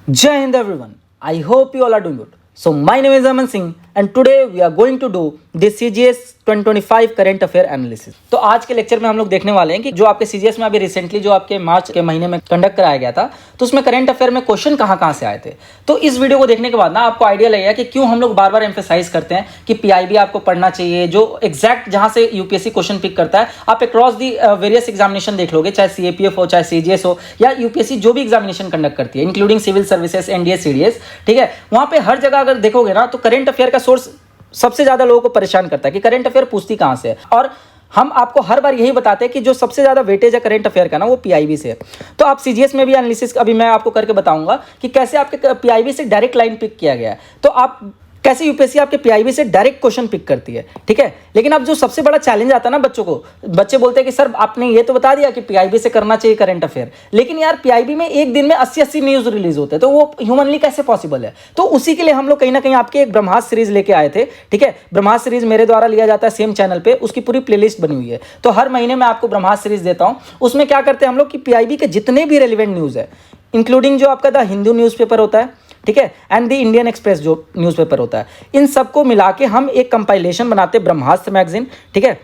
Jai Hind everyone. I hope you all are doing good. So my name is Aman Singh and today we are going to do the CGS 2025 current affair analysis. तो आज के lecture में हम लोग देखने वाले हैं कि जो आपके सीजीएस में अभी रिसेंटली जो आपके मार्च के महीने में कंडक्ट कराया गया था, तो उसमें करंट अफेयर में क्वेश्चन कहाँ से आए थे। तो इस वीडियो को देखने के बाद ना आपको आइडिया लगेगा कि क्यों हम लोग बार बार एम्फेसाइज करते हैं कि पीआईबी आपको पढ़ना चाहिए, जो एग्जैक्ट जहां से यूपीएससी क्वेश्चन पिक करता है। आप अक्रॉस दी वेरियस एग्जामिनेशन देख लोगे, चाहे सीएपीएफ हो, चाहे सीजीएस हो, या यूपीएससी जो भी एग्जामिनेशन कंडक्ट करती है, including civil services, NDA, CDS, ठीक है, वहां पे हर जगह अगर देखोगे ना तो करंट अफेयर का सोर्स सबसे ज्यादा लोगों को परेशान करता है कि करंट अफेयर पूछती कहां से है। और हम आपको हर बार यही बताते हैं कि जो सबसे ज्यादा वेटेज है करंट अफेयर का ना, वो पीआईबी से है। तो आप सीजीएस में भी एनालिसिस अभी मैं आपको करके बताऊंगा कि कैसे आपके पीआईबी से डायरेक्ट लाइन पिक किया गया है। तो आप कैसे यूपीएससी आपके पीआईबी से डायरेक्ट क्वेश्चन पिक करती है, ठीक है। लेकिन अब जो सबसे बड़ा चैलेंज आता है ना बच्चों को, बच्चे बोलते हैं कि सर आपने ये तो बता दिया कि पीआईबी से करना चाहिए करंट अफेयर, लेकिन यार पीआईबी में एक दिन में 80 न्यूज रिलीज होते हैं, तो वो ह्यूमनली कैसे पॉसिबल है। तो उसी के लिए हम लोग कहीं ना कहीं आपके एक ब्रह्मास्त्र सीरीज लेके आए थे, ठीक है। ब्रह्मास्त्र सीरीज मेरे द्वारा लिया जाता है सेम चैनल पे, उसकी पूरी प्लेलिस्ट बनी हुई है। तो हर महीने मैं आपको ब्रह्मास्त्र सीरीज देता हूं। उसमें क्या करते हैं हम लोग कि पीआईबी के जितने भी रेलिवेंट न्यूज है, इंक्लूडिंग जो आपका द हिंदू न्यूज़पेपर होता है, ठीक है, एंड द इंडियन एक्सप्रेस जो न्यूज़पेपर होता है, इन सबको मिला के हम एक कंपाइलेशन बनाते हैं ब्रह्मास्त्र मैगजीन, ठीक है,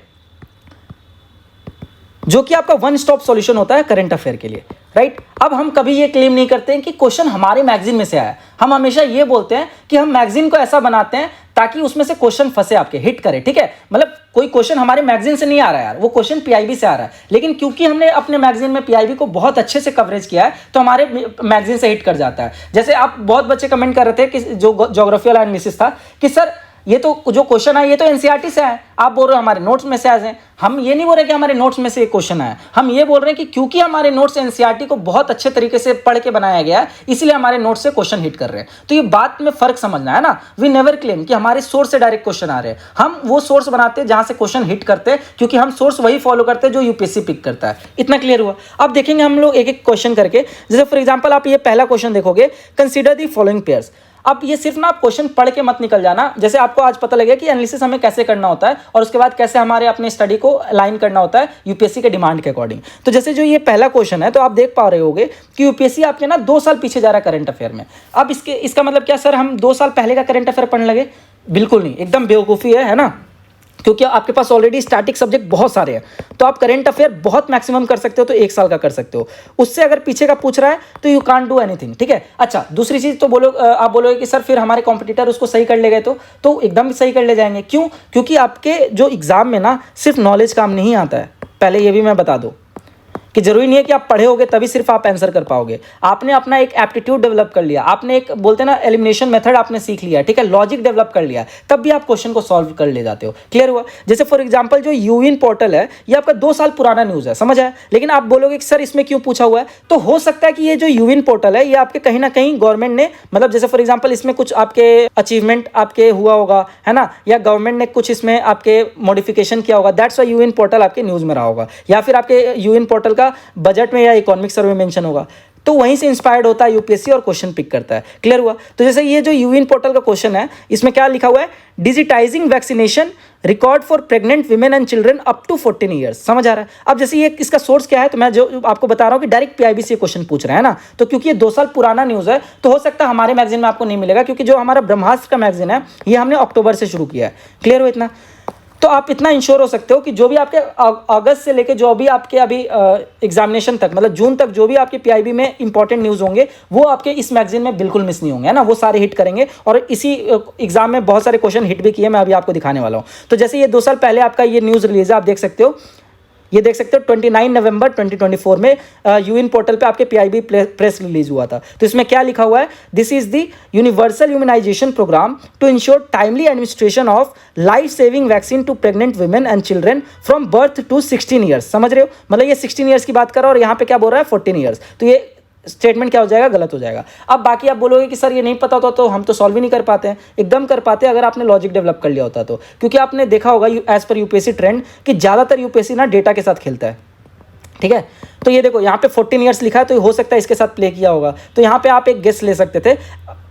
जो कि आपका वन स्टॉप सॉल्यूशन होता है करंट अफेयर के लिए, राइट। अब हम कभी ये क्लेम नहीं करते हैं कि क्वेश्चन हमारे मैगजीन में से आया। हम हमेशा ये बोलते हैं कि हम मैगजीन को ऐसा बनाते हैं ताकि उसमें से क्वेश्चन फंसे, आपके हिट करे, ठीक है। मतलब कोई क्वेश्चन हमारे मैगजीन से नहीं आ रहा है यार, वो क्वेश्चन पीआईबी से आ रहा है, लेकिन क्योंकि हमने अपने मैगजीन में पीआईबी को बहुत अच्छे से कवरेज किया है तो हमारे मैगजीन से हिट कर जाता है। जैसे आप बहुत बच्चे कमेंट कर रहे थे कि जो ज्योग्राफी वाला एनालिसिस था कि सर ये तो जो क्वेश्चन है ये तो एनसीईआरटी से है, आप बोल रहे हो हमारे नोट्स में से आए हैं। हम ये नहीं बोल रहे कि हमारे नोट्स में से एक क्वेश्चन आया, हम ये बोल रहे हैं कि क्योंकि हमारे नोट्स एनसीईआरटी को बहुत अच्छे तरीके से पढ़ के बनाया गया है, इसलिए हमारे नोट्स से क्वेश्चन हिट कर रहे हैं। तो ये बात में फर्क समझना है ना। वी नेवर क्लेम कि हमारे सोर्स से डायरेक्ट क्वेश्चन आ रहे हैं। हम वो सोर्स बनाते हैं जहां से क्वेश्चन हिट करते हैं, क्योंकि हम सोर्स वही फॉलो करते हैं जो यूपीएससी पिक करता है। इतना क्लियर हुआ। अब देखेंगे हम लोग एक एक क्वेश्चन करके। जैसे फॉर एग्जाम्पल आप ये पहला क्वेश्चन देखोगे, कंसिडर दी फॉलोइंग पेयर्स। अब ये सिर्फ ना आप क्वेश्चन पढ़ के मत निकल जाना। जैसे आपको आज पता लगेगा कि एनालिसिस हमें कैसे करना होता है और उसके बाद कैसे हमारे अपने स्टडी को अलाइन करना होता है यूपीएससी के डिमांड के अकॉर्डिंग। तो जैसे जो ये पहला क्वेश्चन है, तो आप देख पा रहे होगे कि यूपीएससी आपके ना 2 साल पीछे जा रहा है करंट अफेयर में। अब इसका मतलब क्या सर, हम 2 साल पहले का करंट अफेयर पढ़ने लगे? बिल्कुल नहीं, एकदम बेवकूफ़ी है ना, क्योंकि आपके पास ऑलरेडी स्टैटिक सब्जेक्ट बहुत सारे हैं। तो आप करंट अफेयर बहुत मैक्सिमम कर सकते हो, तो 1 साल का कर सकते हो। उससे अगर पीछे का पूछ रहा है तो यू कांट डू एनीथिंग, ठीक है। अच्छा, दूसरी चीज तो आप बोलोगे कि सर फिर हमारे कॉम्पिटिटर उसको सही कर ले गए, तो एकदम सही कर ले जाएंगे। क्यों? क्योंकि आपके जो एग्जाम में ना सिर्फ नॉलेज काम नहीं आता है। पहले ये भी मैं बता दूं कि जरूरी नहीं है कि आप पढ़े होगे तभी सिर्फ आप आंसर कर पाओगे। आपने अपना एक एप्टीट्यूड डेवलप कर लिया, आपने एक बोलते हैं ना एलिमिनेशन मेथड आपने सीख लिया, ठीक है, लॉजिक डेवलप कर लिया, तब भी आप क्वेश्चन को सॉल्व कर ले जाते हो। क्लियर हुआ? जैसे फॉर एग्जांपल जो यूविन पोर्टल है, ये आपका 2 साल पुराना न्यूज है, समझ आया। लेकिन आप बोलोगे कि सर इसमें क्यों पूछा हुआ है, तो हो सकता है कि ये जो यूविन पोर्टल है ये आपके कहीं ना कहीं गवर्नमेंट ने, मतलब जैसे फॉर एग्जाम्पल इसमें कुछ आपके अचीवमेंट आपके हुआ होगा, है ना, या गवर्नमेंट ने कुछ इसमें आपके मॉडिफिकेशन किया होगा, दैट्स व्हाई यूविन पोर्टल आपके न्यूज में रहा होगा। या फिर आपके यूविन पोर्टल का बजट में या इकोनॉमिक सर्वे मेंशन होगा, तो वहीं से इंस्पायर्ड होता है यूपीएससी और क्वेश्चन पिक करता है। क्लियर हुआ? तो जैसे ये जो यूविन पोर्टल का क्वेश्चन है, इसमें क्या लिखा हुआ है, digitising vaccination record for pregnant women and children up to 14 years. समझ आ रहा है? अब जैसे ये इसका सोर्स क्या है, तो मैं जो आपको बता रहा हूं कि डायरेक्ट पीआईबी से क्वेश्चन पूछ रहे हैं ना, तो क्योंकि ये 2 साल पुराना न्यूज है, तो हो सकता है हमारे मैगजीन में आपको नहीं मिलेगा, क्योंकि जो हमारा ब्रह्मास्त्र का मैगजीन है ये हमने अक्टूबर से शुरू किया है। क्लियर हो इतना? तो आप इतना इंश्योर हो सकते हो कि जो भी आपके अगस्त से लेके जो भी आपके अभी एग्जामिनेशन तक, मतलब जून तक जो भी आपके पीआईबी में इंपॉर्टेंट न्यूज़ होंगे, वो आपके इस मैगजीन में बिल्कुल मिस नहीं होंगे, है ना, वो सारे हिट करेंगे। और इसी एग्जाम में बहुत सारे क्वेश्चन हिट भी किए, मैं अभी आपको दिखाने वाला हूँ। तो जैसे ये 2 साल पहले आपका ये न्यूज़ रिलीज है, आप देख सकते हो, ये देख सकते हो 29 नवंबर 2024 में यूइन पोर्टल पे आपके पीआईबी प्रेस रिलीज हुआ था। तो इसमें क्या लिखा हुआ है, this is the universal immunisation programme to ensure timely administration of life saving vaccine to pregnant women and children from birth to 16 years. समझ रहे हो? मतलब ये 16 ईयर्स की बात कर रहा है और यहाँ पे क्या बोल रहा है, 14 ईयर्स। तो ये स्टेटमेंट क्या हो जाएगा, गलत हो जाएगा। अब बाकी आप बोलोगे कि सर ये नहीं पता होता तो हम तो सॉल्व ही नहीं कर पाते हैं। एकदम कर पाते अगर आपने लॉजिक डेवलप कर लिया होता तो, क्योंकि आपने देखा होगा एज पर यूपीएससी ट्रेंड कि ज़्यादातर यूपीएससी ना डेटा के साथ खेलता है, ठीक है। तो ये देखो यहाँ पे 14 ईयर्स लिखा है, तो हो सकता है इसके साथ प्ले किया होगा। तो यहाँ पे आप एक गेस ले सकते थे।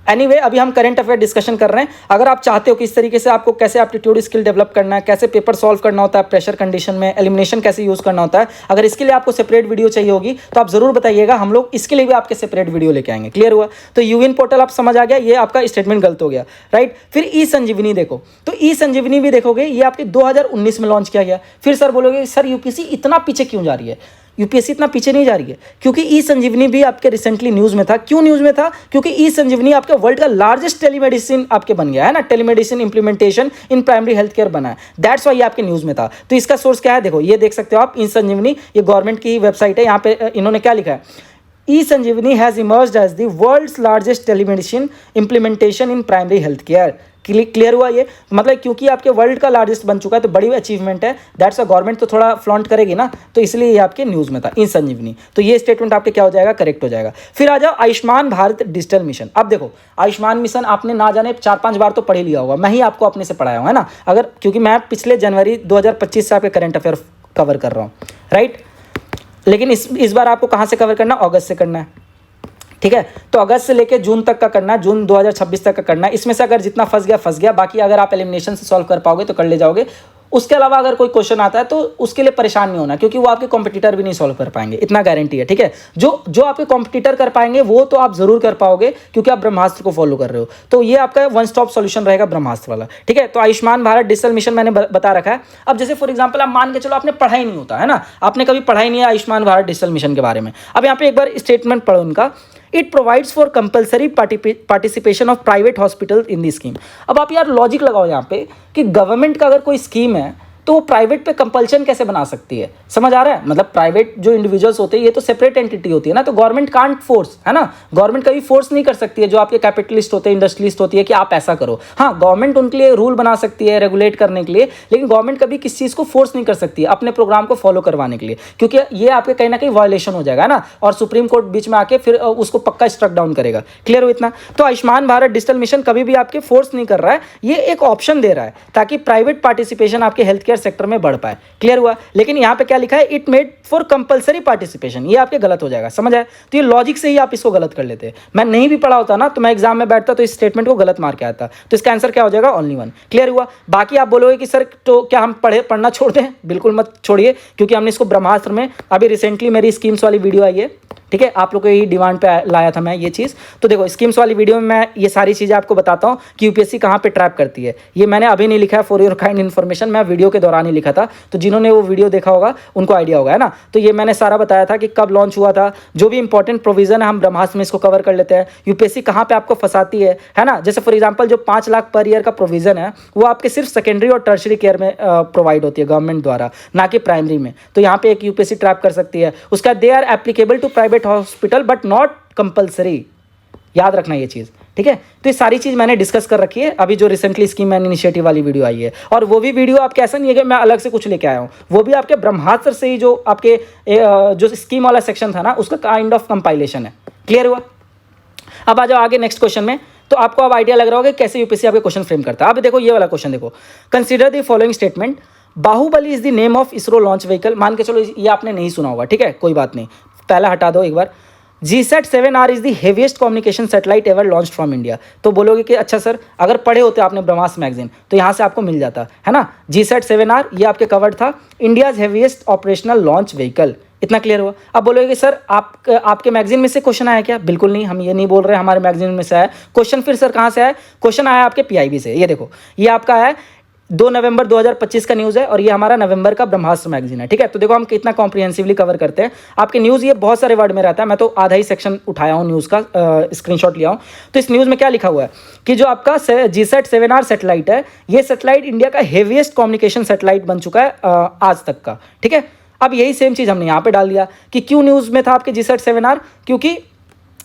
एनीवे अभी हम करंट अफेयर डिस्कशन कर रहे हैं। अगर आप चाहते हो कि इस तरीके से आपको कैसे एप्टीट्यूड स्किल डेवलप करना है, कैसे पेपर सॉल्व करना होता है प्रेशर कंडीशन में, एलिमिनेशन कैसे यूज करना होता है, अगर इसके लिए आपको सेपरेट वीडियो चाहिए होगी तो आप जरूर बताइएगा, हम लोग इसके लिए भी आपके सेपरेट वीडियो लेके आएंगे। क्लियर हुआ? तो यूविन पोर्टल आप समझ आ गया, ये आपका स्टेटमेंट गलत हो गया, राइट। फिर ई संजीवनी देखो, तो ई संजीवनी भी देखोगे ये आपके 2019 में लॉन्च किया गया। फिर सर बोलोगे सर यूपीएससी इतना पीछे क्यों जा रही है? यूपीएससी इतना पीछे नहीं जा रही है क्योंकि ई संजीवनी भी आपके रिसेंटली न्यूज़ में था। क्यों न्यूज़ में था? क्योंकि ई संजीवनी आपके वर्ल्ड का लार्जेस्ट टेलीमेडिसिन आपके बन गया है ना, telemedicine implementation in primary health care बना है, दैट्स वाई ये आपके न्यूज़ में था। तो इसका सोर्स क्या है? देखो ये देख सकते हो आप, ई संजीवनी, ये गवर्नमेंट की वेबसाइट है। यहाँ पे इन्होंने क्या लिखा है, e Sanjeevani has emerged as the world's largest telemedicine implementation in primary health care. Clear हुआ? ये मतलब क्योंकि आपके वर्ल्ड का लार्जेस्ट बन चुका है तो बड़ी अचीवमेंट है, दैट्स अ गवर्नमेंट तो थोड़ा फ्लॉन्ट करेगी ना, तो इसलिए ये आपके न्यूज़ में था ई संजीवनी। तो ये स्टेटमेंट आपके क्या हो जाएगा? करेक्ट हो जाएगा। फिर आ जाओ आयुष्मान भारत डिजिटल मिशन। अब देखो आयुष्मान मिशन आपने ना जाने 4-5 बार तो पढ़ ही लिया होगा, मैं ही आपको अपने से पढ़ाया हूँ, है ना, अगर क्योंकि मैं पिछले जनवरी 2025 से आपके करंट अफेयर कवर कर रहा हूँ, राइट। लेकिन इस बार आपको कहाँ से कवर करना? अगस्त से करना है, ठीक है। तो अगस्त से लेके जून तक का करना है, जून 2026 तक का करना है। इसमें से अगर जितना फंस गया, बाकी अगर आप एलिमिनेशन से सॉल्व कर पाओगे तो कर ले जाओगे। उसके अलावा अगर कोई क्वेश्चन आता है तो उसके लिए परेशान नहीं होना, क्योंकि वो आपके कॉम्पिटिटर भी नहीं सॉल्व कर पाएंगे, इतना गारंटी है, ठीक है। जो आपके कॉम्पिटिटर कर पाएंगे वो तो आप जरूर कर पाओगे क्योंकि आप ब्रह्मास्त्र को फॉलो कर रहे हो। तो ये आपका वन स्टॉप सॉल्यूशन रहेगा ब्रह्मास्त्र वाला, ठीक है। तो आयुष्मान भारत डिजिटल मिशन मैंने बता रखा है। अब जैसे फॉर एग्जाम्पल आप मान के चलो आपने पढ़ा ही नहीं होता है ना, आपने कभी पढ़ा ही नहीं है आयुष्मान भारत डिजिटल मिशन के बारे में। अब यहाँ पे एक बार स्टेटमेंट पढ़ो इनका, it provides for compulsory participation of private hospital in the scheme. अब आप यार लॉजिक लगाओ यहाँ पे कि गवर्नमेंट का अगर कोई स्कीम है तो वो प्राइवेट पे कंपल्शन कैसे बना सकती है? समझ आ रहा है? मतलब प्राइवेट जो इंडिविजुअल्स होते हैं ये तो सेपरेट एंटिटी होती है ना, तो गवर्नमेंट कांट फोर्स, है ना, गवर्नमेंट कभी फोर्स नहीं कर सकती है जो आपके कैपिटलिस्ट होते हैं, इंडस्ट्रियलिस्ट होती है कि आप ऐसा करो। हाँ, गवर्नमेंट उनके लिए रूल बना सकती है रेगुलेट करने के लिए, लेकिन गवर्नमेंट कभी किसी चीज़ को फोर्स नहीं कर सकती है अपने प्रोग्राम को फॉलो करवाने के लिए, क्योंकि ये आपके कहीं ना कहीं वायलेशन हो जाएगा ना, और सुप्रीम कोर्ट बीच में आके फिर उसको पक्का स्ट्रक डाउन करेगा। क्लियर हो इतना? तो आयुष्मान भारत डिजिटल मिशन कभी भी आपके फोर्स नहीं कर रहा है, ये एक ऑप्शन दे रहा है ताकि प्राइवेट पार्टिसिपेशन आपके हेल्थ केयर सेक्टर में बढ़ पाए। क्लियर हुआ? लेकिन यहां पे क्या लिखा है? It made for compulsory participation, ये आपके गलत हो जाएगा। समझ आए? तो ये लॉजिक से ही आप इसको गलत कर लेते हैं। मैं नहीं भी पढ़ा होता ना तो मैं एग्जाम में बैठता तो इस स्टेटमेंट को गलत मार के आता, तो इसका आंसर क्या हो जाएगा? Only one. क्लियर हुआ? बाकी आप बोलोगे कि सर तो क्या हम पढ़ना छोड़ दें? बिल्कुल मत छोड़िए, क्योंकि हमने इसको ब्रह्मास्त्र में अभी रिसेंटली मेरी स्कीम्स वाली वीडियो आई है, ठीक है, आप लोग को यही डिमांड पे लाया था मैं ये चीज़। तो देखो स्कीम्स वाली वीडियो में मैं ये सारी चीज़ें आपको बताता हूँ कि यूपीएससी कहाँ पे ट्रैप करती है। ये मैंने अभी नहीं लिखा है, फॉर योर काइंड इन्फॉर्मेशन, मैं वीडियो के दौरान ही लिखा था, तो जिन्होंने वो वीडियो देखा होगा उनको आइडिया होगा, है ना। तो ये मैंने सारा बताया था कि कब लॉन्च हुआ था, जो भी इंपॉर्टेंट प्रोविजन है हम ब्रह्मास्त्र में इसको कवर कर लेते हैं। यूपीएससी कहाँ पे आपको फंसाती है ना। जैसे फॉर एग्जाम्पल जो 5 लाख पर ईयर का प्रोविजन है वो आपके सिर्फ सेकेंडरी और टर्शरी केयर में प्रोवाइड होती है गवर्नमेंट द्वारा, ना कि प्राइमरी में। तो यहाँ पे एक यूपीएससी ट्रैप कर सकती है। उसका they are applicable to private hospital but not compulsory, याद रखना ये चीज़, ठीक है। तो ये सारी चीज़ मैंने डिस्कस कर रखी है अभी जो रिसेंटली स्कीम एंड इनिशिएटिव वाली वीडियो आई है, और वो भी वीडियो आपके ऐसा नहीं है कि मैं अलग से कुछ लेके आया हूँ, वो भी आपके ब्रह्मास्त्र से ही जो आपके जो स्कीम वाला सेक्शन था ना उसका काइंड ऑफ कंपाइलेशन है। क्लियर हुआ? अब आ जाओ आगे नेक्स्ट क्वेश्चन में। तो आपको अब आइडिया लग रहा होगा कैसे यूपीएससी आपके क्वेश्चन फ्रेम करता है। अब देखो ये वाला क्वेश्चन देखो, consider the following statement, Bahubali is the name of ISRO launch vehicle. मान के चलो ये आपने नहीं सुना होगा, ठीक है, कोई बात नहीं, पहला हटा दो एक बार। GSAT-7R is the heaviest communication satellite ever launched from India. तो बोलोगे कि अच्छा सर अगर पढ़े होते आपने ब्रह्मास्त्र मैगजीन तो यहाँ से आपको मिल जाता, है ना। GSAT-7R ये आपके कवर्ड था, India's heaviest operational launch vehicle. इतना क्लियर हुआ? अब बोलोगे कि सर आपके मैगजीन में से क्वेश्चन आया क्या? बिल्कुल नहीं, हम ये नहीं बोल रहे हमारे मैगजीन में से आया क्वेश्चन। फिर सर कहाँ से आया क्वेश्चन? आया आपके PIB से। ये देखो ये आपका है 2 नवंबर 2025 का न्यूज़ है और ये हमारा नवंबर का ब्रह्मास्त्र मैगजीन है, ठीक है। तो देखो हम कितना कॉम्प्रिहेंसिवली कवर करते हैं आपके न्यूज़। ये बहुत सारे वर्ड में रहता है, मैं तो आधा ही सेक्शन उठाया हूँ न्यूज़ का, स्क्रीनशॉट लिया हूँ। तो इस न्यूज़ में क्या लिखा हुआ है कि जो आपका GSAT-7R सैटेलाइट है, ये सैटेलाइट इंडिया का हेवीएस्ट कम्युनिकेशन सैटेलाइट बन चुका है आज तक का, ठीक है। अब यही सेम चीज़ हमने यहाँ पे डाल दिया कि क्यों न्यूज़ में था आपके GSAT-7R, क्योंकि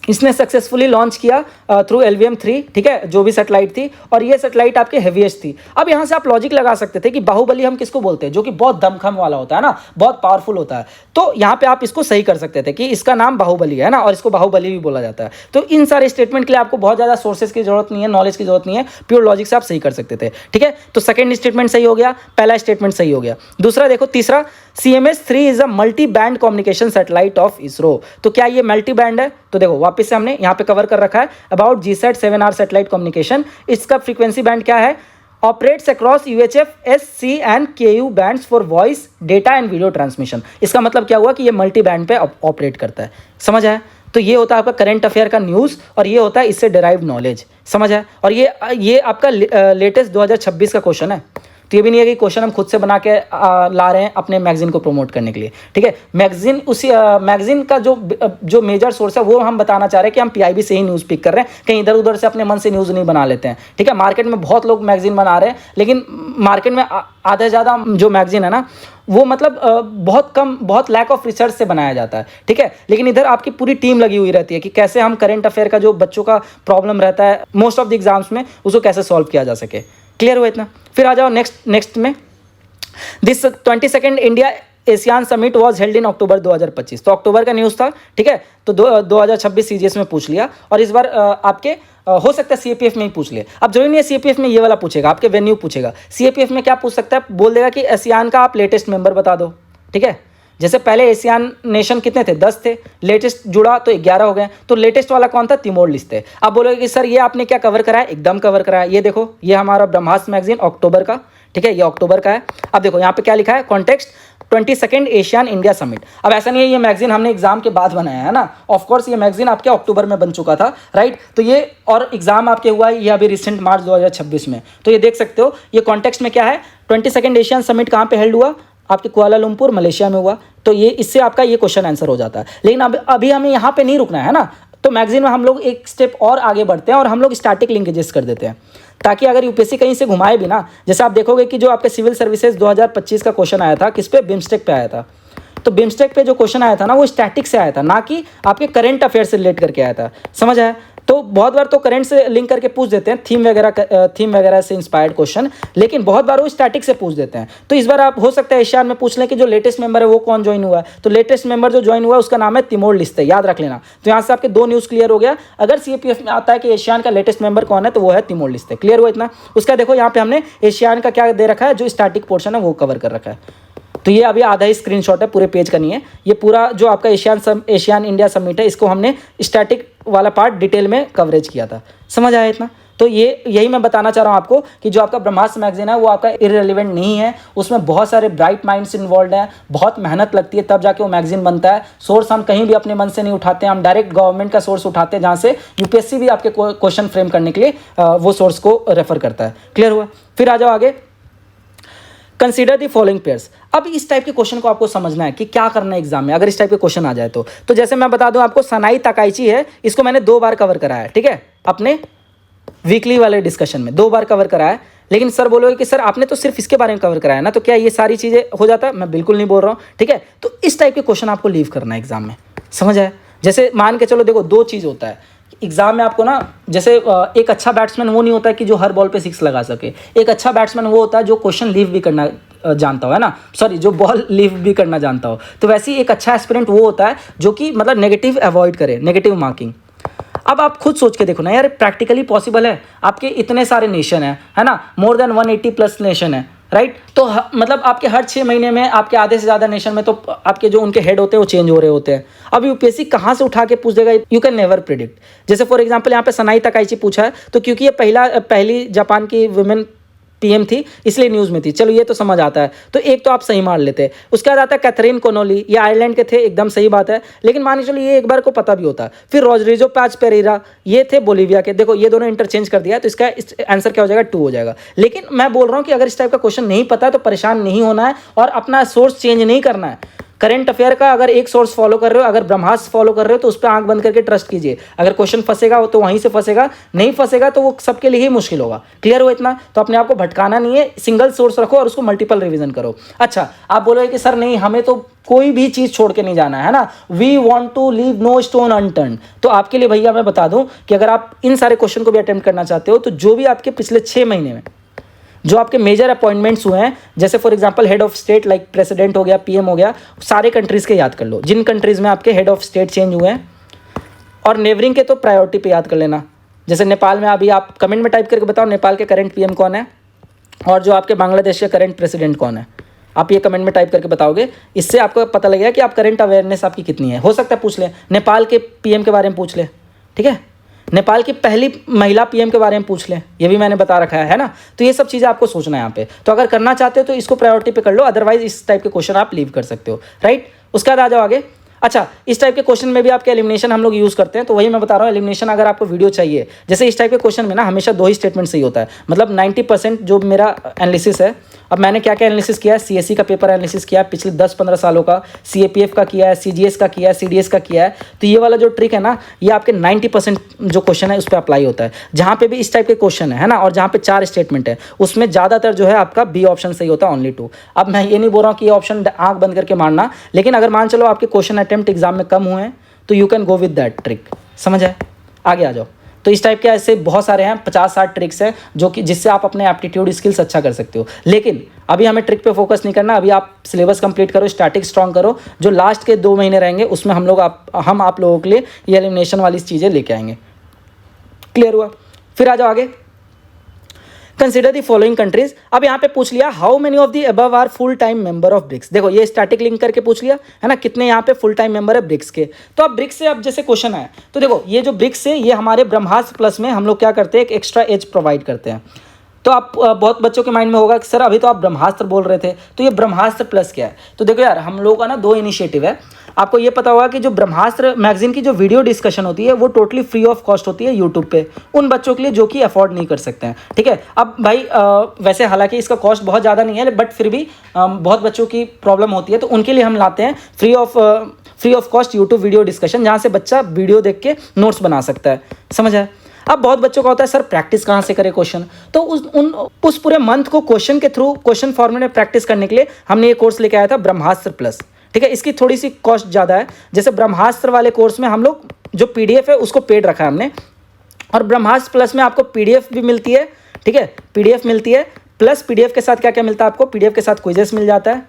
इसने सक्सेसफुली लॉन्च किया थ्रू LVM-3, ठीक है, जो भी सैटेलाइट थी, और ये सैटेलाइट आपके हेवीएस्ट थी। अब यहाँ से आप लॉजिक लगा सकते थे कि बाहुबली हम किसको बोलते हैं, जो कि बहुत दमखम वाला होता है ना, बहुत पावरफुल होता है। तो यहाँ पे आप इसको सही कर सकते थे कि इसका नाम बाहुबली है ना, और इसको बाहुबली भी बोला जाता है। तो इन सारे स्टेटमेंट के लिए आपको बहुत ज़्यादा सोर्सेज की जरूरत नहीं है, नॉलेज की जरूरत नहीं है, प्योर लॉजिक से आप सही कर सकते थे, ठीक है। तो सेकेंड स्टेटमेंट सही हो गया, पहला स्टेटमेंट सही हो गया। दूसरा देखो, तीसरा CMS-3 is a multi band communication satellite of ISRO. तो क्या ये मल्टी बैंड है? तो देखो वापस से हमने यहाँ पे कवर कर रखा है about GSAT 7R satellite communication. इसका फ्रीक्वेंसी बैंड क्या है? Operates across UHF, SC and KU bands for voice data and video transmission. इसका मतलब क्या हुआ कि ये मल्टी बैंड पे ऑपरेट करता है। समझ आया? तो ये होता है आपका करंट अफेयर का न्यूज़ और ये होता है इससे डिराइव नॉलेज। समझ आया? और ये आपका लेटेस्ट 2026 का क्वेश्चन है। तो ये भी नहीं है कि क्वेश्चन हम खुद से बना के ला रहे हैं अपने मैगजीन को प्रमोट करने के लिए। ठीक है, मैगजीन उसी मैगजीन का जो मेजर सोर्स है वो हम बताना चाह रहे हैं कि हम PIB से ही न्यूज़ पिक कर रहे हैं, कहीं इधर उधर से अपने मन से न्यूज़ नहीं बना लेते हैं। ठीक है, मार्केट में बहुत लोग मैगजीन बना रहे हैं, लेकिन मार्केट में आधा से ज़्यादा जो मैगजीन है ना वो मतलब बहुत कम, बहुत लैक ऑफ रिसर्च से बनाया जाता है। ठीक है, लेकिन इधर आपकी पूरी टीम लगी हुई रहती है कि कैसे हम करंट अफेयर का जो बच्चों का प्रॉब्लम रहता है मोस्ट ऑफ द एग्जाम्स में उसको कैसे सॉल्व किया जा सके। क्लियर हुआ इतना? फिर आ जाओ नेक्स्ट में। This 22nd India ASEAN summit was held in October 2025। तो अक्टूबर का न्यूज़ था। ठीक है, तो 2026 CGS में पूछ लिया और इस बार आपके हो सकता है CAPF में ही पूछ ले। अब जरूरी नहीं है CAPF में ये वाला पूछेगा, आपके वेन्यू पूछेगा। CAPF में क्या पूछ सकता है? बोल देगा कि एशियान का आप लेटेस्ट मेंबर बता दो। ठीक है, जैसे पहले एशियान नेशन कितने थे? 10 थे, लेटेस्ट जुड़ा तो 11 हो गए। तो लेटेस्ट वाला कौन था? तिमोर लिस्ते। आप बोलोगे कि सर ये आपने क्या कवर कराया? एकदम कवर कराया। ये देखो, ये हमारा ब्रह्मास्त्र मैगजीन अक्टूबर का। ठीक है, ये अक्टूबर का है। अब देखो यहाँ पे क्या लिखा है? Context 22nd Asian India summit. अब ऐसा नहीं है ये मैगजीन हमने एग्जाम के बाद बनाया है ना, ऑफ कोर्स ये मैगजीन आपके अक्टूबर में बन चुका था, राइट। तो ये और एग्जाम आपके हुआ है ये अभी रिसेंट मार्च 2026 में। तो ये देख सकते हो ये कॉन्टेक्स्ट में क्या है? 22nd एशियन समिट कहाँ पे हेल्ड हुआ? आपके कुआलालंपुर मलेशिया में हुआ। तो ये इससे आपका ये क्वेश्चन आंसर हो जाता है। लेकिन अभी हमें यहाँ पे नहीं रुकना है ना, तो मैगजीन में हम लोग एक स्टेप और आगे बढ़ते हैं और हम लोग स्टैटिक लिंकेजेस कर देते हैं, ताकि अगर यूपीएससी कहीं से घुमाए भी ना, जैसे आप देखोगे कि जो आपके सिविल सर्विसेज 2025 का क्वेश्चन आया था किस पे? बिम्स्टेक पे आया था। तो बिम्स्टेक पे जो क्वेश्चन आया था ना वो स्टैटिक से आया था, ना कि आपके करंट अफेयर से रिलेट करके आया था। समझ आया? तो बहुत बार तो करंट से लिंक करके पूछ देते हैं, थीम वगैरह से इंस्पायर्ड क्वेश्चन, लेकिन बहुत बार वो स्टैटिक से पूछ देते हैं। तो इस बार आप हो सकता है एशियान में पूछ लें कि जो लेटेस्ट मेंबर है वो कौन ज्वाइन हुआ है। तो लेटेस्ट मेंबर जो ज्वाइन हुआ है उसका नाम है तिमोर लिस्ते, याद रख लेना। तो यहाँ से आपके 2 न्यूज़ क्लियर हो गया। अगर CAPF में आता है कि एशियान का लेटेस्ट मेंबर कौन है तो वो है तिमोर लिस्ते। क्लियर हुआ इतना? उसका देखो यहाँ पे हमने एशियान का क्या दे रखा है, जो स्टैटिक पोर्शन है वो कवर कर रखा है। तो ये अभी आधा ही स्क्रीनशॉट है, पूरे पेज का नहीं है। ये पूरा जो आपका एशियान इंडिया समिट है इसको हमने स्टैटिक वाला पार्ट डिटेल में कवरेज किया था। समझ आया इतना? तो यही मैं बताना चाह रहा हूँ आपको कि जो आपका ब्रह्मास्त्र मैगजीन है वो आपका इररिलेवेंट नहीं है। उसमें बहुत सारे ब्राइट माइंड्स इन्वॉल्व हैं, बहुत मेहनत लगती है तब जाके वो मैगजीन बनता है। सोर्स हम कहीं भी अपने मन से नहीं उठाते हैं, हम डायरेक्ट गवर्नमेंट का सोर्स उठाते हैं, जहाँ से यूपीएससी भी आपके क्वेश्चन फ्रेम करने के लिए वो सोर्स को रेफर करता है। क्लियर हुआ? फिर आ जाओ आगे। Consider the following pairs. अब इस टाइप के क्वेश्चन को आपको समझना है कि क्या करना है एग्जाम में अगर इस टाइप के क्वेश्चन आ जाए तो जैसे मैं बता दूं आपको, सनाई ताकाइची है, इसको मैंने 2 बार कवर कराया है। ठीक है, अपने वीकली वाले डिस्कशन में 2 बार कवर कराया है। लेकिन सर बोलोगे कि सर आपने तो सिर्फ इसके बारे में कवर कराया ना, तो क्या ये सारी चीज़ें हो जाता है? मैं बिल्कुल नहीं बोल रहा हूँ। ठीक है, तो इस टाइप के क्वेश्चन आपको लीव करना है एग्जाम में। समझ आया? जैसे मान के चलो, देखो 2 चीज़ होता है एग्जाम में आपको ना, जैसे एक अच्छा बैट्समैन वो नहीं होता है कि जो हर बॉल पे 6 लगा सके। एक अच्छा बैट्समैन वो होता है जो क्वेश्चन लीव भी करना जानता हो, है ना, सॉरी, जो बॉल लीव भी करना जानता हो। तो वैसे ही एक अच्छा एस्पिरेंट वो होता है जो कि मतलब नेगेटिव अवॉइड करे, नेगेटिव मार्किंग। अब आप खुद सोच के देखो ना यार, प्रैक्टिकली पॉसिबल है? आपके इतने सारे नेशन है ना, मोर देन 180+ नेशन है, राइट। तो मतलब आपके हर 6 महीने में आपके आधे से ज़्यादा नेशन में तो आपके जो उनके हेड होते हैं वो चेंज हो रहे होते हैं। अब यूपीएससी कहाँ से उठा के पूछ देगा? You can never predict. जैसे फॉर एग्जांपल यहाँ पे सनाई ताकाइची पूछा है, तो क्योंकि ये पहली जापान की वुमेन PM थी इसलिए न्यूज़ में थी, चलो ये तो समझ आता है। तो एक तो आप सही मान लेते हैं। उसके बाद आता है कैथरीन कोनोली, ये आयरलैंड के थे, एकदम सही बात है। लेकिन मान के चलो ये एक बार को पता भी होता है। फिर रोड्रिगो पाज पेरेरा, ये थे बोलीविया के। देखो ये दोनों इंटरचेंज कर दिया, तो इसका आंसर क्या हो जाएगा? 2 हो जाएगा। लेकिन मैं बोल रहा हूँ कि अगर इस टाइप का क्वेश्चन नहीं पता है तो परेशान नहीं होना है और अपना सोर्स चेंज नहीं करना है। करंट अफेयर का अगर एक सोर्स फॉलो कर रहे हो, अगर ब्रह्मास्त्र फॉलो कर रहे हो तो उस पर आंख बंद करके ट्रस्ट कीजिए। अगर क्वेश्चन फंसेगा तो वहीं से फंसेगा, नहीं फंसेगा तो वो सबके लिए ही मुश्किल होगा। क्लियर हो इतना? तो अपने आप को भटकाना नहीं है, सिंगल सोर्स रखो और उसको मल्टीपल रिवीजन करो। अच्छा, आप बोलोगे कि सर नहीं, हमें तो कोई भी चीज़ छोड़ के नहीं जाना है ना, we want to leave no stone unturn. तो आपके लिए भैया मैं बता दूं कि अगर आप इन सारे क्वेश्चन को भी अटेम्प्ट करना चाहते हो तो जो भी आपके पिछले 6 महीने में जो आपके मेजर अपॉइंटमेंट्स हुए हैं, जैसे for example head of state like president हो गया, PM हो गया, सारे कंट्रीज़ के याद कर लो, जिन कंट्रीज़ में आपके हेड ऑफ स्टेट चेंज हुए हैं। और नेबरिंग के तो प्रायोरिटी पे याद कर लेना। जैसे नेपाल में अभी आप कमेंट में टाइप करके बताओ नेपाल के करंट PM कौन है और जो आपके बांग्लादेश के करंट प्रेसिडेंट कौन है। आप ये कमेंट में टाइप करके बताओगे, इससे आपको पता लगेगा कि आप करंट अवेयरनेस आपकी कितनी है। हो सकता है पूछ ले, नेपाल के पीएम के बारे में पूछ ले, ठीक है, नेपाल की पहली महिला पीएम के बारे में पूछ लें, ये भी मैंने बता रखा है ना। तो ये सब चीज़ें आपको सोचना है यहाँ पे। तो अगर करना चाहते हो तो इसको प्रायोरिटी पे कर लो, अदरवाइज इस टाइप के क्वेश्चन आप लीव कर सकते हो, राइट। उसके बाद आ जाओ आगे। अच्छा, इस टाइप के क्वेश्चन में भी आपके एलिमिनेशन हम लोग यूज़ करते हैं, तो वही मैं बता रहा हूँ। एलिमिनेशन अगर आपको वीडियो चाहिए, जैसे इस टाइप के क्वेश्चन में ना हमेशा 2 ही स्टेटमेंट सही होता है, मतलब 90% जो मेरा एनालिसिस है। अब मैंने क्या क्या एनालिसिस किया है, सीएससी का पेपर एनालिसिस किया है पिछले 10-15 सालों का, सीएपीएफ का किया है, सीजीएस का किया है, सीडीएस का किया है। तो ये वाला जो ट्रिक है ना, ये आपके 90% जो क्वेश्चन है उस पर अप्लाई होता है। जहाँ पे भी इस टाइप के क्वेश्चन है ना, और जहाँ पे 4 स्टेटमेंट है, उसमें ज़्यादातर जो है आपका बी ऑप्शन सही होता है, ओनली 2। अब मैं ये नहीं बोल रहा हूँ कि ये ऑप्शन आँख बंद करके मारना, लेकिन अगर मान चलो आपके क्वेश्चन अटेम्प्ट एग्जाम में कम हुए हैं तो you can go with that trick, समझ आए। आगे आ जाओ। तो इस टाइप के ऐसे बहुत सारे हैं, 50-60 ट्रिक्स हैं जो कि जिससे आप अपने एप्टीट्यूड स्किल्स अच्छा कर सकते हो। लेकिन अभी हमें ट्रिक पे फोकस नहीं करना, अभी आप सिलेबस कंप्लीट करो, स्टैटिक स्ट्रॉन्ग करो। जो लास्ट के 2 महीने रहेंगे उसमें हम आप लोगों के लिए ये एलिमिनेशन वाली चीज़ें लेके आएंगे। क्लियर हुआ? फिर आ जाओ आगे। Consider the following countries. अब यहाँ पे पूछ लिया how many of the above are full time member of BRICS. देखो ये स्टैटिक लिंक करके पूछ लिया है ना, कितने यहाँ पे फुल टाइम मेंबर है ब्रिक्स के। तो अब ब्रिक्स से अब जैसे क्वेश्चन आया, तो देखो ये जो ब्रिक्स है, ये हमारे ब्रह्मास्त्र प्लस में हम लोग क्या करते हैं, एक एक्स्ट्रा एज प्रोवाइड करते हैं। तो आप बहुत बच्चों के माइंड में होगा कि सर अभी तो आप ब्रह्मास्त्र बोल रहे थे, तो ये ब्रह्मास्त्र प्लस क्या है। तो देखो यार, हम लोगों का ना 2 इनिशिएटिव है। आपको ये पता होगा कि जो ब्रह्मास्त्र मैगजीन की जो वीडियो डिस्कशन होती है वो टोटली फ्री ऑफ कॉस्ट होती है यूट्यूब पे, उन बच्चों के लिए जो कि अफोर्ड नहीं कर सकते हैं, ठीक है। अब भाई वैसे हालांकि इसका कॉस्ट बहुत ज़्यादा नहीं है, बट फिर भी बहुत बच्चों की प्रॉब्लम होती है, तो उनके लिए हम लाते हैं free of cost YouTube video discussion, जहाँ से बच्चा वीडियो देख के नोट्स बना सकता है, समझ आए। अब बहुत बच्चों का होता है सर प्रैक्टिस कहाँ से करें क्वेश्चन, तो उस पूरे मंथ को क्वेश्चन के थ्रू, क्वेश्चन फॉर्मेट में प्रैक्टिस करने के लिए हमने ये कोर्स लेके आया था ब्रह्मास्त्र प्लस, ठीक है। इसकी थोड़ी सी कॉस्ट ज़्यादा है। जैसे ब्रह्मास्त्र वाले कोर्स में हम लोग जो पीडीएफ है उसको पेड रखा है हमने, और ब्रह्मास्त्र प्लस में आपको पीडीएफ भी मिलती है, ठीक है, पीडीएफ मिलती है, प्लस पीडीएफ के साथ क्या क्या मिलता है आपको, पीडीएफ के साथ क्विजेस मिल जाता है,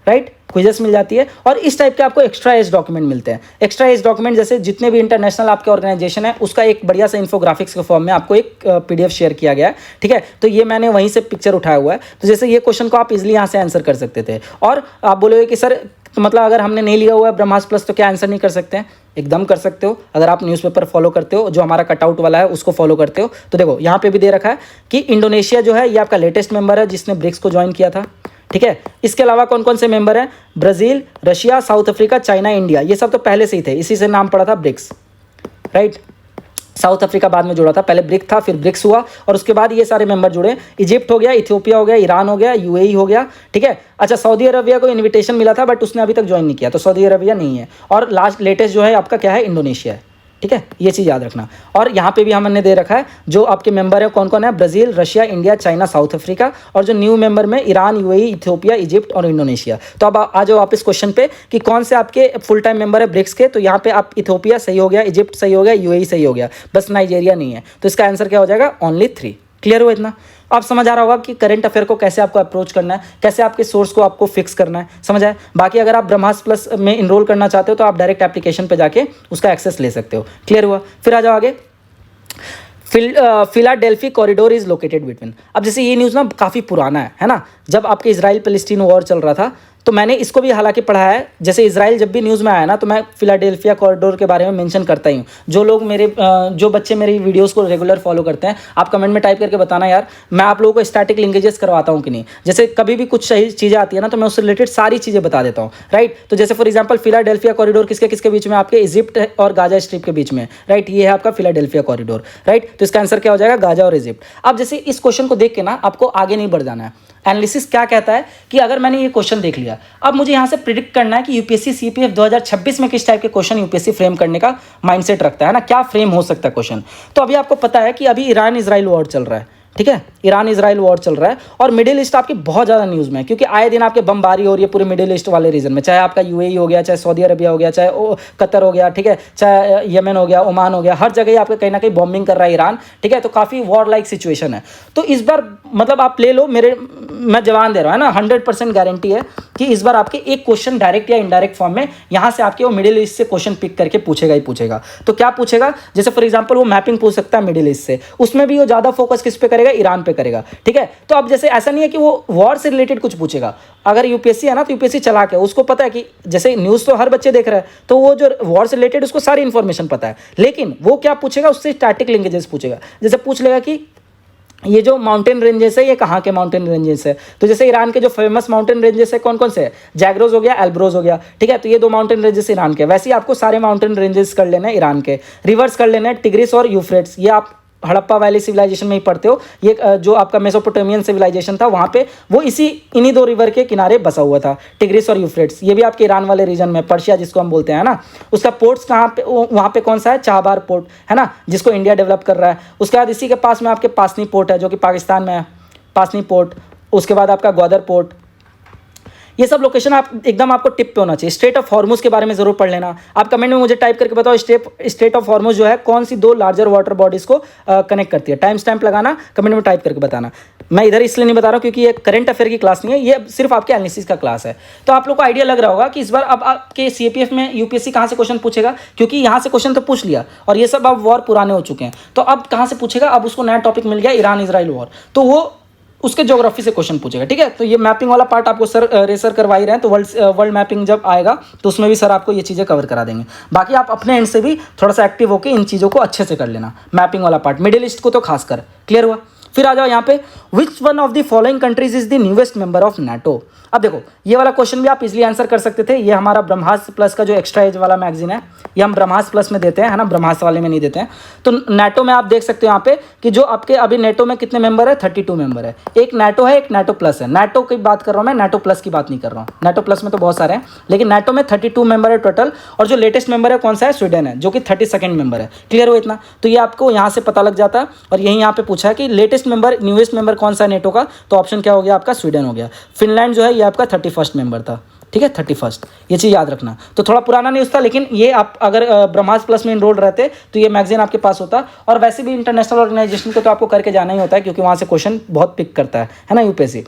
राइट, क्विजेस मिल जाती है, और इस टाइप के आपको एक्स्ट्रा एज डॉक्यूमेंट मिलते हैं। एक्स्ट्रा एज डॉक्यूमेंट जैसे जितने भी इंटरनेशनल आपके ऑर्गेनाइजेशन है उसका एक बढ़िया सा इन्फोग्राफिक्स के फॉर्म में आपको एक पीडीएफ शेयर किया गया है, ठीक है। तो ये मैंने वहीं से पिक्चर उठाया हुआ है। तो जैसे ये क्वेश्चन को आप इजिली यहाँ से आंसर कर सकते थे, और आप बोलोगे कि सर तो मतलब अगर हमने नहीं लिया हुआ है ब्रह्मास्त्र प्लस तो क्या आंसर नहीं कर सकते हैं? एकदम कर सकते हो, अगर आप न्यूज़पेपर फॉलो करते हो, जो हमारा कटआउट वाला है उसको फॉलो करते हो। तो देखो यहाँ पे भी दे रखा है कि इंडोनेशिया जो है ये आपका लेटेस्ट मेंबर है जिसने ब्रिक्स को ज्वाइन किया था, ठीक है। इसके अलावा कौन कौन से मेंबर हैं, Brazil, Russia, south Africa, China, India, ये सब तो पहले से ही थे, इसी से नाम पड़ा था ब्रिक्स, राइट। साउथ अफ्रीका बाद में जुड़ा था, पहले ब्रिक था फिर ब्रिक्स हुआ, और उसके बाद ये सारे मेंबर जुड़े। इजिप्ट हो गया, इथियोपिया हो गया, ईरान हो गया, यूएई हो गया, ठीक है। अच्छा, सऊदी अरबिया को इनविटेशन मिला था बट उसने अभी तक ज्वाइन नहीं किया, तो सऊदी अरबिया नहीं है। और लास्ट लेटेस्ट जो है आपका क्या है, इंडोनेशिया है, ठीक है। ये चीज़ याद रखना। और यहाँ पे भी हमने दे रखा है जो आपके मेंबर है कौन कौन है, Brazil, Russia, India, China, south Africa, और जो न्यू मेंबर में ईरान, यूएई, इथियोपिया, इजिप्ट और इंडोनेशिया। तो अब आ जाओ वापस क्वेश्चन पे कि कौन से आपके फुल टाइम मेंबर है ब्रिक्स के। तो यहाँ पे आप इथियोपिया सही हो गया, इजिप्ट सही हो गया, यूएई सही हो गया, बस नाइजीरिया नहीं है। तो इसका आंसर क्या हो जाएगा, ओनली 3। क्लियर हुआ इतना? आप समझ आ रहा होगा कि करंट अफेयर को कैसे आपको अप्रोच करना है, कैसे आपके सोर्स को आपको फिक्स करना है, समझ आए। बाकी अगर आप ब्रह्मास्त्र प्लस में इनरोल करना चाहते हो तो आप डायरेक्ट एप्लीकेशन पे जाके उसका एक्सेस ले सकते हो। क्लियर हुआ? फिर आ जाओ आगे। Philadelphi corridor is located between. अब जैसे ये न्यूज़ ना काफ़ी पुराना है ना, जब आपके इजराइल पैलेस्टीन वॉर चल रहा था, तो मैंने इसको भी हालांकि पढ़ा है। जैसे इजराइल जब भी न्यूज़ में आया ना तो मैं फिलाडेल्फिया कॉरिडोर के बारे में मेंशन करता ही हूँ। जो लोग जो बच्चे मेरी वीडियोस को रेगुलर फॉलो करते हैं, आप कमेंट में टाइप करके बताना यार, मैं आप लोगों को स्टैटिक लिंकेजेस करवाता हूँ कि नहीं। जैसे कभी भी कुछ सही चीज़ें आती है ना तो मैं उससे रिलेटेड सारी चीज़ें बता देता हूँ, राइट। तो जैसे फॉर एग्जाम्पल फिलाडेल्फिया कॉरिडोर किसके किसके बीच में, आपके इजिप्ट और गाजा स्ट्रिप के बीच में, राइट। ये है आपका फिलाडेल्फिया कॉरिडोर, राइट। तो इसका आंसर क्या हो जाएगा, गाजा और इजिप्ट। अब जैसे इस क्वेश्चन को देख के ना आपको आगे नहीं बढ़ जाना है। एनालिसिस क्या कहता है कि अगर मैंने ये क्वेश्चन देख लिया, अब मुझे यहाँ से प्रिडिक्ट करना है कि यूपीएससी सीपीएफ 2026 में किस टाइप के क्वेश्चन यूपीएससी फ्रेम करने का माइंडसेट रखता है ना, क्या फ्रेम हो सकता है क्वेश्चन। तो अभी आपको पता है कि अभी ईरान इजराइल वॉर चल रहा है, ठीक है, ईरान इजराइल वॉर चल रहा है, और मिडिल ईस्ट आपकी बहुत ज़्यादा न्यूज़ में है क्योंकि आए दिन आपके बमबारी हो रही है पूरे मिडिल ईस्ट वाले रीजन में, चाहे आपका यूएई हो गया, चाहे सऊदी अरबिया हो गया, चाहे कतर हो गया, ठीक है, चाहे यमन हो गया, ओमान हो गया, हर जगह आपका कहीं ना कहीं बॉम्बिंग कर रहा है ईरान, ठीक है। तो काफ़ी वॉर लाइक सिचुएशन है। तो इस बार मतलब आप ले लो, मैं जवान दे रहा हूँ, है ना, 100% गारंटी है कि इस बार आपके एक क्वेश्चन डायरेक्ट या इनडायरेक्ट फॉर्म में यहाँ से आपके वो मिडिल ईस्ट से क्वेश्चन पिक करके पूछेगा ही पूछेगा। तो क्या पूछेगा, जैसे फॉर एग्जाम्पल वो मैपिंग पूछ सकता है मिडिल ईस्ट से, उसमें भी वो ज़्यादा फोकस किस पे करेगा, करेगा, ईरान पे करेगा, ठीक है। तो अब जैसे ऐसा नहीं है कि वो वॉर से रिलेटेड कुछ पूछेगा। अगर यूपीएससी है ना, तो यूपीएससी चला के उसको पता है कि जैसे न्यूज़ तो हर बच्चे देख रहे हैं, तो वो जो वॉर से रिलेटेड उसको सारी इन्फॉर्मेशन पता है, लेकिन वो क्या पूछेगा, उससे स्टैटिक लिंकेजेस पूछेगा। जैसे पूछ लेगा कि ये जो माउंटेन रेंजेस है ये कहाँ के माउंटेन रेंजेस है, तो जैसे ईरान के जो फेमस माउंटेन रेंजेस है कौन कौन से है, जैग्रोज हो गया, एल्ब्रोज हो गया, ठीक है। तो ये 2 माउंटेन रेंजेस ईरान के। वैसे ही आपको सारे माउंटेन रेंजेस कर लेना है ईरान के, रिवर्स कर लेना है टिग्रिस और यूफ्रेट्स। ये आप हड़प्पा वैली सिविलाइजेशन में ही पढ़ते हो। ये जो आपका मेसोपोटामियन सिविलाइजेशन था वहाँ पे वो इन्हीं 2 रिवर के किनारे बसा हुआ था, टिग्रिस और यूफ्रेट्स। ये भी आपके ईरान वाले रीजन में, पर्शिया जिसको हम बोलते हैं ना। उसका पोर्ट्स कहाँ पे, वहाँ पे कौन सा है, चाबार पोर्ट है ना, जिसको इंडिया डेवलप कर रहा है। उसके बाद इसी के पास में आपके पासनी पोर्ट है जो कि पाकिस्तान में है, पासनी पोर्ट। उसके बाद आपका ग्वादर पोर्ट। ये सब लोकेशन आप एकदम आपको टिप पे होना चाहिए। स्ट्रेट ऑफ हॉर्मुज के बारे में जरूर पढ़ लेना। आप कमेंट में मुझे टाइप करके बताओ स्ट्रेट ऑफ हॉर्मुज जो है कौन सी 2 लार्जर वाटर बॉडीज को कनेक्ट करती है। टाइम स्टैम्प लगाना, कमेंट में टाइप करके बताना। मैं इधर इसलिए नहीं बता रहा हूँ क्योंकि ये करंट अफेयर की क्लास नहीं है, ये सिर्फ आपके एनालिसिस का क्लास है। तो आप लोग को आइडिया लग रहा होगा कि इस बार अब आपके सीएपीएफ में यूपीएससी कहाँ से क्वेश्चन पूछेगा, क्योंकि यहाँ से क्वेश्चन तो पूछ लिया और ये सब अब वॉर पुराने हो चुके हैं। तो अब कहाँ से पूछेगा, अब उसको नया टॉपिक मिल गया, ईरान इजराइल वॉर, तो वो उसके ज्योग्राफी से क्वेश्चन पूछेगा, ठीक है। तो ये मैपिंग वाला पार्ट आपको सर रेसर करवा ही रहे हैं, तो वर्ल्ड मैपिंग जब आएगा तो उसमें भी सर आपको ये चीज़ें कवर करा देंगे। बाकी आप अपने एंड से भी थोड़ा सा एक्टिव होकर इन चीज़ों को अच्छे से कर लेना, मैपिंग वाला पार्ट, मिडिल ईस्ट को तो खासकर। क्लियर हुआ। फिर आ जाओ यहाँ पे, which one of the following countries is the newest member of NATO. अब देखो ये वाला क्वेश्चन भी आप इजीली आंसर कर सकते थे। ये हमारा ब्रह्मास्त्र प्लस का जो एक्स्ट्रा एज वाला मैगजीन है, ये हम ब्रह्मास्त्र प्लस में देते हैं, है ना, ब्रह्मास्त्र वाले में नहीं देते हैं। तो नाटो में आप देख सकते हो यहाँ पे कि जो आपके अभी नाटो में कितने मेंबर है, 32 मेंबर है। एक नाटो है, एक नाटो प्लस है। नाटो की बात कर रहा हूँ मैं, नाटो प्लस की बात नहीं कर रहा हूँ। नाटो प्लस में तो बहुत सारे हैं, लेकिन नाटो में 32 मेंबर है टोटल। और जो लेटेस्ट मेंबर है कौन सा है, स्वीडन है, जो कि 32nd मेंबर है। क्लियर हो इतना। तो ये आपको यहाँ से पता लग जाता है। और यही यहाँ पे पूछा है कि लेटेस्ट मेंबर, न्यूएस्ट मेंबर कौन सा है नेटो का, तो ऑप्शन क्या हो गया आपका, स्वीडन हो गया। फिनलैंड जो है ये आपका 31st मेंबर था, ठीक है, 31st। ये चीज़ याद रखना। तो थोड़ा पुराना न्यूज़ था, लेकिन ये आप अगर ब्रह्मास्त्र प्लस में इनरोल्ड रहते तो ये मैगजीन आपके पास होता। और वैसे भी इंटरनेशनल ऑर्गेनाइजेशन को तो आपको करके जाना ही होता है, क्योंकि वहाँ से क्वेश्चन बहुत पिक करता है ना यूपीएससी।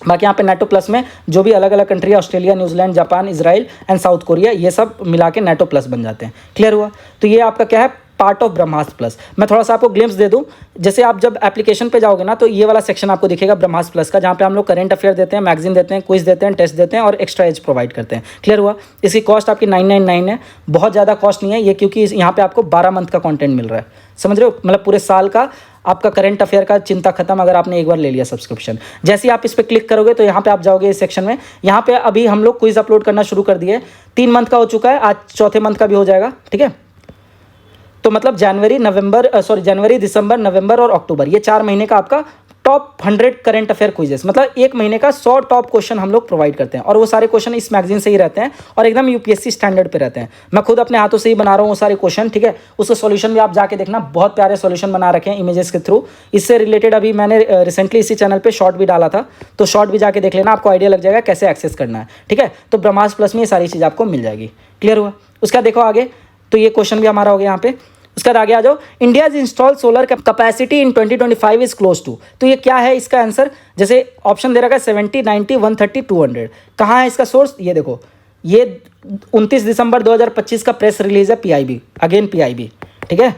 बाकी यहाँ पे नाटो प्लस में जो भी अलग अलग कंट्री है, Australia, New Zealand, Japan, Israel and south Korea, ये सब मिला के नाटो प्लस बन जाते हैं। क्लियर हुआ। तो ये आपका क्या है, पार्ट ऑफ ब्रह्मास्त्र प्लस। मैं थोड़ा सा आपको ग्लिम्स दे दूं, जैसे आप जब एप्लीकेशन पे जाओगे ना, तो ये वाला सेक्शन आपको दिखेगा ब्रह्मास्त्र प्लस का, जहाँ पे हम लोग करंट अफेयर देते हैं, मैगजीन देते हैं, क्विज देते हैं, टेस्ट देते हैं और एक्स्ट्रा एज प्रोवाइड करते हैं। क्लियर हुआ। इसकी कॉस्ट आपकी 999 है, बहुत ज़्यादा कॉस्ट नहीं है ये, क्योंकि यहाँ पे आपको 12 मंथ का कॉन्टेंट मिल रहा है। समझ रहे हो, मतलब पूरे साल का आपका करंट अफेयर का चिंता खत्म, अगर आपने एक बार ले लिया सब्सक्रिप्शन। जैसे ही आप इस पर क्लिक करोगे तो यहाँ पे आप जाओगे इस सेक्शन में। यहाँ पे अभी हम लोग क्विज अपलोड करना शुरू कर दिए, 3 मंथ का हो चुका है, आज 4थे मंथ का भी हो जाएगा, ठीक है। तो मतलब जनवरी, दिसंबर, नवंबर और अक्टूबर, ये 4 महीने का आपका टॉप 100 करंट अफेयर क्विजेस, मतलब एक महीने का 100 टॉप क्वेश्चन हम लोग प्रोवाइड करते हैं। और वो सारे क्वेश्चन इस मैगजीन से ही रहते हैं और एकदम यूपीएससी स्टैंडर्ड पे रहते हैं। मैं खुद अपने हाथों से ही बना रहा हूँ वो सारे क्वेश्चन, ठीक है। उसका सॉल्यूशन भी आप जाके देखना, बहुत प्यारे सॉल्यूशन बना रखे हैं इमेजेस के थ्रू। इससे रिलेटेड अभी मैंने रिसेंटली इसी चैनल पर शॉर्ट भी डाला था, तो शॉर्ट भी जाके देख लेना, आपको आइडिया लग जाएगा कैसे एक्सेस करना है, ठीक है। तो ब्रह्मास्त्र प्लस में ये सारी चीज़ आपको मिल जाएगी। क्लियर हुआ। उसका देखो आगे, तो ये क्वेश्चन भी हमारा हो गया यहाँ पे। उसके बाद आगे आ जाओ, India install solar capacity in 2025 is close to. तो ये क्या है इसका आंसर, जैसे ऑप्शन दे रखा है 70, 90, 130, 200। कहाँ है इसका सोर्स, ये देखो, ये 29 दिसंबर 2025 का प्रेस रिलीज है, पीआईबी, अगेन पीआईबी, ठीक है।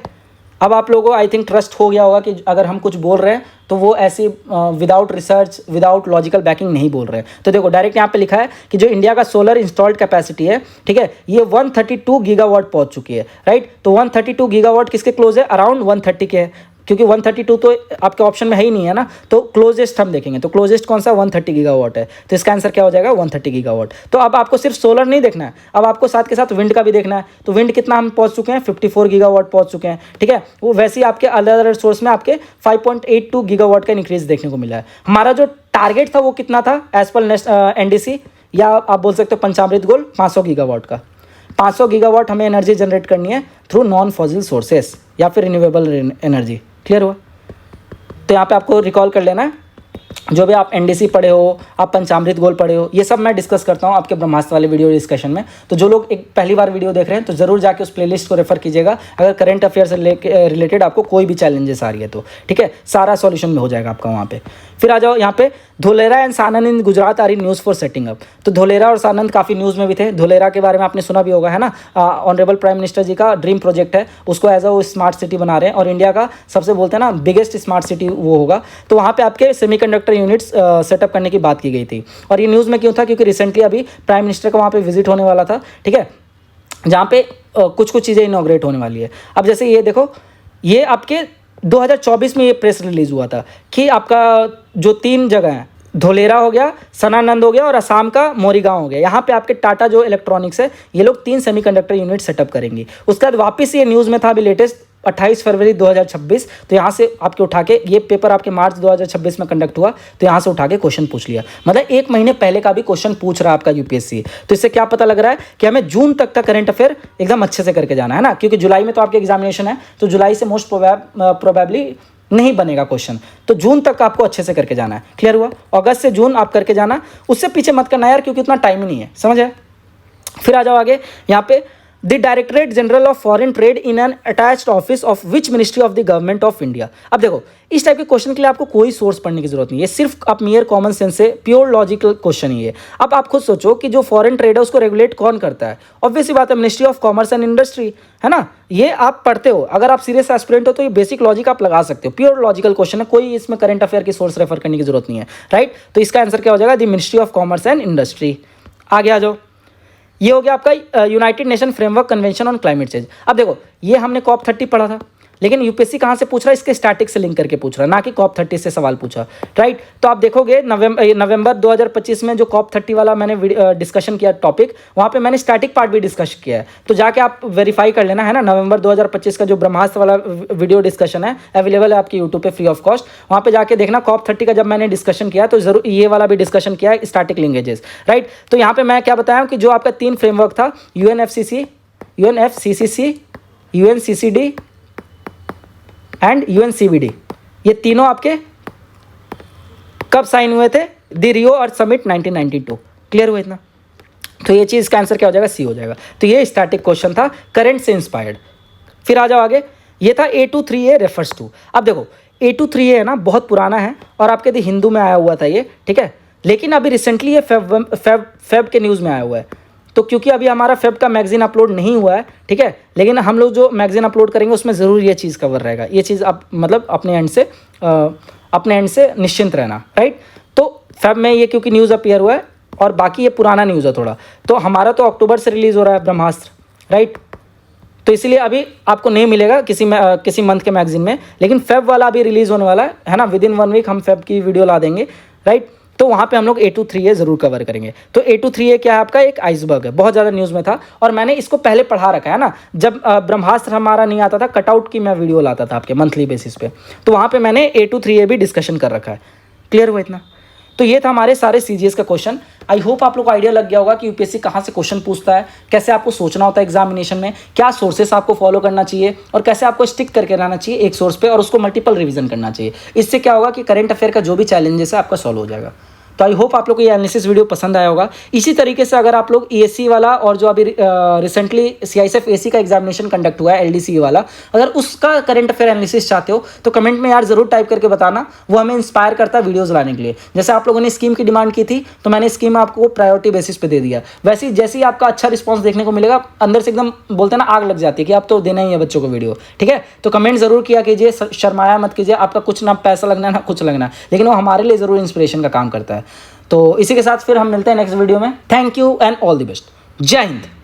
अब आप लोगों को आई थिंक ट्रस्ट हो गया होगा कि अगर हम कुछ बोल रहे हैं तो वो ऐसी without research, without logical banking नहीं बोल रहे हैं। तो देखो डायरेक्ट यहाँ पे लिखा है कि जो इंडिया का सोलर इंस्टॉल्ड कैपेसिटी है, ठीक है, ये 132 गीगावाट पहुंच चुकी है, राइट। तो 132 गीगावाट किसके क्लोज है, अराउंड 130 के है, क्योंकि 132 तो आपके ऑप्शन में है ही नहीं है ना। तो क्लोजेस्ट हम देखेंगे, तो क्लोजेस्ट कौन सा, 130 गीगावाट है। तो इसका आंसर क्या हो जाएगा, 130 गीगावाट। तो अब आपको सिर्फ सोलर नहीं देखना है, अब आपको साथ के साथ विंड का भी देखना है। तो विंड कितना हम पहुंच चुके हैं, 54 गीगावाट पहुंच चुके हैं, ठीक है। वो वैसे ही आपके अलग अलग सोर्स में आपके 5.82 गीगावाट का इंक्रीज देखने को मिला है। हमारा जो टारगेट था वो कितना था, एज पर एनडीसी, या आप बोल सकते हो पंचामृत गोल, 500 गीगावाट का। 500 गीगावाट हमें एनर्जी जनरेट करनी है थ्रू नॉन फॉसिल सोर्सेस या फिर रिन्यूएबल एनर्जी। क्लियर हुआ। तो यहाँ पे आपको रिकॉल कर लेना है, जो भी आप एनडीसी पढ़े हो, आप पंचामृत गोल पढ़े हो, ये सब मैं डिस्कस करता हूँ आपके ब्रह्मास्त्र वाले वीडियो डिस्कशन में। तो जो लोग एक पहली बार वीडियो देख रहे हैं तो जरूर जाके उस प्लेलिस्ट को रेफर कीजिएगा, अगर करंट अफेयर से रिलेटेड आपको कोई भी चैलेंजेस आ रही है तो, ठीक है, सारा सॉल्यूशन में हो जाएगा आपका वहाँ पे। फिर आ जाओ यहाँ पे, Dholera and Sanand in Gujarat are in news for setting up. तो धोलेरा और सानंद काफ़ी न्यूज़ में भी थे। धोलेरा के बारे में आपने सुना भी होगा, है ना, ऑनरेबल प्राइम मिनिस्टर जी का ड्रीम प्रोजेक्ट है, उसको एज अ स्मार्ट सिटी बना रहे हैं और इंडिया का सबसे बोलते हैं ना बिगेस्ट स्मार्ट सिटी वो होगा। तो वहाँ पे आपके सेमीकंडक्टर यूनिट्स सेटअप करने की बात की गई थी। और ये न्यूज़ में क्यों था, क्योंकि रिसेंटली अभी प्राइम मिनिस्टर का वहाँ पे विजिट होने वाला था, ठीक है, जहाँ पे कुछ चीज़ें इनॉग्रेट होने वाली है। अब जैसे ये देखो, ये आपके 2024 में ये प्रेस रिलीज़ हुआ था कि आपका जो 3 जगह हैं, धोलेरा हो गया, सनानंद हो गया और असम का मोरीगांव हो गया, यहाँ पे आपके टाटा जो इलेक्ट्रॉनिक्स है ये लोग 3 सेमीकंडक्टर यूनिट सेटअप करेंगी। उसके बाद वापस ये न्यूज़ में था अभी लेटेस्ट 28 फरवरी 2026। तो यहाँ से आपके उठा के, ये पेपर आपके मार्च 2026 में कंडक्ट हुआ, तो यहाँ से उठा के क्वेश्चन पूछ लिया। मतलब 1 महीने पहले का भी क्वेश्चन पूछ रहा है आपका यूपीएससी। तो इससे क्या पता लग रहा है कि हमें जून तक का करंट अफेयर एकदम अच्छे से करके जाना है ना, क्योंकि जुलाई में तो आपके एग्जामिनेशन है, तो जुलाई से मोस्ट प्रोबेबली नहीं बनेगा क्वेश्चन, तो जून तक आपको अच्छे से करके जाना है। क्लियर हुआ? अगस्त से जून आप करके जाना, उससे पीछे मत करना यार, क्योंकि उतना टाइम ही नहीं है, समझ आए? फिर आ जाओ आगे, यहाँ पे the directorate general of foreign trade in an attached office of which ministry of the government of India. अब देखो, इस टाइप के क्वेश्चन के लिए आपको कोई सोर्स पढ़ने की जरूरत नहीं है, सिर्फ आप मियर कॉमन सेंस से प्योर लॉजिकल क्वेश्चन ही है। अब आप खुद सोचो कि जो फॉरेन ट्रेड है उसको रेगुलेट कौन करता है? ऑब्वियसली बात है, ministry of commerce and industry, है ना। ये आप पढ़ते हो, अगर आप सीरियस एस्पिरेंट हो तो ये बेसिक लॉजिक आप लगा सकते हो, प्योर लॉजिकल क्वेश्चन है, कोई इसमें करंट अफेयर की सोर्स रेफर करने की जरूरत नहीं है, राइट। तो इसका आंसर क्या हो जाएगा? The ministry of commerce and industry. आगे आ जाओ, ये हो गया आपका United nation framework convention on climate change. अब देखो, ये हमने COP 30 पढ़ा था, लेकिन यूपीएससी कहाँ से पूछ रहा है? इसके स्टैटिक से लिंक करके पूछ रहा है, ना कि COP 30 से सवाल पूछा, राइट। तो आप देखोगे नवंबर 2025 में जो COP 30 वाला मैंने डिस्कशन किया टॉपिक, वहाँ पे मैंने स्टैटिक पार्ट भी डिस्कस किया है, तो जाके आप वेरीफाई कर लेना, है ना। नवंबर 2025 का जो ब्रह्मास्त्र वाला वीडियो डिस्कशन है अवेलेबल है आपके यूट्यूब पे फ्री ऑफ कॉस्ट, वहाँ पे जाके देखना। COP 30 का जब मैंने डिस्कशन किया तो जरूर ये वाला भी डिस्कशन किया है, स्टैटिक लिंकेजेस, राइट। तो यहाँ पे मैं क्या बताया कि जो आपका 3 फ्रेमवर्क था, UNFCCC, UNCCD एंड UNCBD, ये तीनों आपके कब साइन हुए थे? The Rio earth summit 1992। Clear हुआ इतना? तो ये चीज़ का आंसर क्या हो जाएगा? सी हो जाएगा। तो ये स्टैटिक क्वेश्चन था, करंट से इंस्पायर्ड। फिर आ जाओ आगे, ये था A23A रेफर्स टू। अब देखो, A23A है ना, बहुत पुराना है और आपके द हिंदू में आया हुआ था ये, ठीक है, लेकिन अभी रिसेंटली ये फेब के न्यूज़ में आया हुआ है। तो क्योंकि अभी हमारा फेब का मैगजीन अपलोड नहीं हुआ है, ठीक है, लेकिन हम लोग जो मैगजीन अपलोड करेंगे उसमें ज़रूर ये चीज़ कवर रहेगा। ये चीज़ आप मतलब अपने एंड से निश्चिंत रहना, राइट। तो फेब में ये क्योंकि न्यूज़ अपीयर हुआ है और बाकी ये पुराना न्यूज़ है थोड़ा, तो हमारा तो अक्टूबर से रिलीज़ हो रहा है ब्रह्मास्त्र, राइट। तो इसीलिए अभी आपको नहीं मिलेगा किसी मंथ के मैगजीन में, लेकिन फेब वाला अभी रिलीज़ होने वाला है ना। विद इन 1 वीक हम फेब की वीडियो ला देंगे, राइट। तो वहाँ पे हम लोग A23A ज़रूर कवर करेंगे। तो A23A क्या है? आपका एक आइसबर्ग है, बहुत ज़्यादा न्यूज़ में था और मैंने इसको पहले पढ़ा रखा है ना। जब ब्रह्मास्त्र हमारा नहीं आता था, कटआउट की मैं वीडियो लाता था आपके मंथली बेसिस पे, तो वहाँ पे मैंने A23A भी डिस्कशन कर रखा है। क्लियर हुआ इतना? तो ये था हमारे सारे CGS का क्वेश्चन। आई होप आप लोग को आइडिया लग गया होगा कि यूपीएससी कहाँ से क्वेश्चन पूछता है, कैसे आपको सोचना होता है एग्जामिनेशन में, क्या सोर्सेस आपको फॉलो करना चाहिए और कैसे आपको स्टिक करके रहना चाहिए एक सोर्स पे और उसको मल्टीपल रिवीजन करना चाहिए। इससे क्या होगा कि करंट अफेयर का जो भी चैलेंजेस है आपका सॉल्व हो जाएगा। तो आई होप आप लोग को ये एनालिसिस वीडियो पसंद आया होगा। इसी तरीके से अगर आप लोग ESC वाला और जो अभी रिसेंटली CISF AC का एग्जामिनेशन कंडक्ट हुआ है LDC वाला, अगर उसका करंट अफेयर एनालिसिस चाहते हो तो कमेंट में यार जरूर टाइप करके बताना, वो हमें इंस्पायर करता है वीडियोज़ लाने के लिए। जैसे आप लोगों ने स्कीम की डिमांड की थी तो मैंने स्कीम आपको प्रायोरिटी बेसिस पे दे दिया, वैसे ही जैसे ही आपका अच्छा रिस्पॉन्स देखने को मिलेगा अंदर से एकदम बोलते हैं ना आग लग जाती है कि आप तो देना ही है बच्चों को वीडियो, ठीक है। तो कमेंट जरूर किया कीजिए, शर्माया मत कीजिए, आपका कुछ ना पैसा लगना ना कुछ लगना, लेकिन वो हमारे लिए जरूर इंस्पिरेशन का काम करता है। तो इसी के साथ फिर हम मिलते हैं नेक्स्ट वीडियो में। Thank you and all the best. जय हिंद।